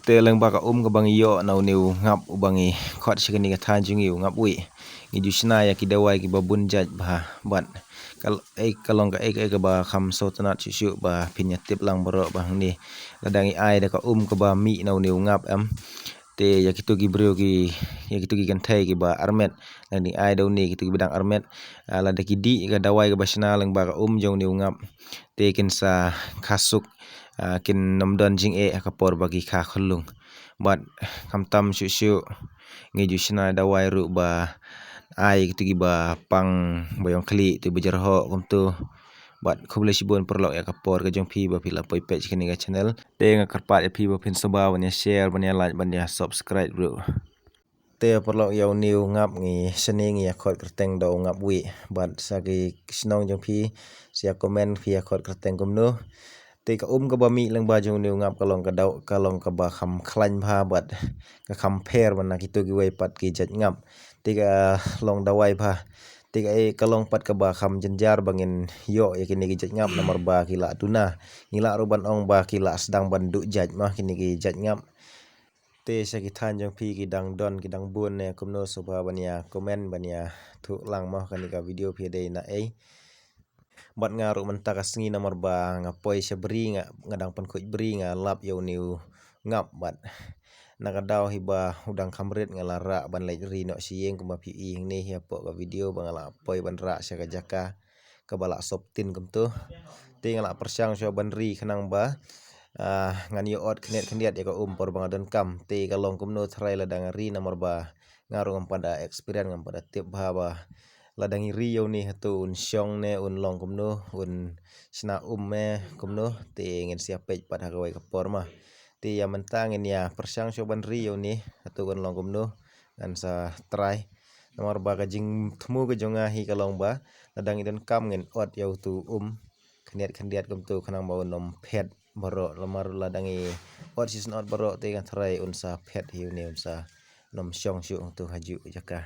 Teleng baka ka bangi yo na uniu ngap ubangi khot shikani ka than jungi ngap wi ngi jusna ya ki dawai ki babun jaj ba bat kalong ka ka ba kham so tanat chu ba pinya tip lang baro ba ni ladangi ai da ka ka ba mi na uniu ngap am te ya kitu gi brio ki ya kitu gi kan thai ki ba armet ni ai da ni kitu gi bidang armet la da ki di ka dawai ka basna lang ba ka jong niu ngap te kin sa khasuk kin namdan jing kapor bagi kha khulung bat kam tam shu ngi jusna dawai ru ba ai gitu gi ba pang bayong kli tu bejar ho kum tu bat khubla shibon perlo ya kapor ka jong phi ba phila poi page kini ga channel te nga karpat ya phi ba phin soba ban ya share ban ya like ban ya subscribe bro te perlo ya new ngap ngi seni ngi ya khot kerteng do ngap wi bat sagi snong jong phi sia comment phi ya khot kerteng kum nu te ka ka ba mi lang ba jong new ngap kalong ka dau kalong ka ba kham khlain pha bat ka kham pher ban na kitu gi wei pat ki jat ngap te ka long dawai pha te ka kalong pat ka ba kham jenjar bangin yo ya kini gi jat ngap nomor ba kila tuna ngila ruban ong ba kila sedang ban du jat mah kini gi jat ngap te sagi than jong phi ki dang don ki dang bun ne kumno soba ban ya comment ban ya thu lang mah kani ka video phi dei na bat ngaru mentak asngi nomor ba ngapoi sebri ngadang pan khoj bri lap yo niu ngap bat nakadaw hiba udang kamrit ngalara ban lej ri no sieng kuma pi ing ni ya po ka video bangala poi ban ra sya ka jaka ka bala soptin kum tu te ngala persyang syo ban ri khanang ba ngan yo ot khnet ya ka por bangadon kam te kalong kumno thrai ladang ri nomor ba ngaru ngam pada experience ngam pada tip ba ladang ri yo ni hatu un syong ne un long kumno un sna me kumno te ngin sia page pat ha ka por ma te ya mentang in ya persyang syo ban ri yo ni hatu un long kumno ngan sa try nomor ba ka jing thmu ka jonga hi kalong ba ladang idon kam ngin ot yo tu khnet kum tu khanang ba nom phet baro lamar ladangi ot season ot baro te kan thrai un sa phet hi ne un sa nom syong syu tu haju jaka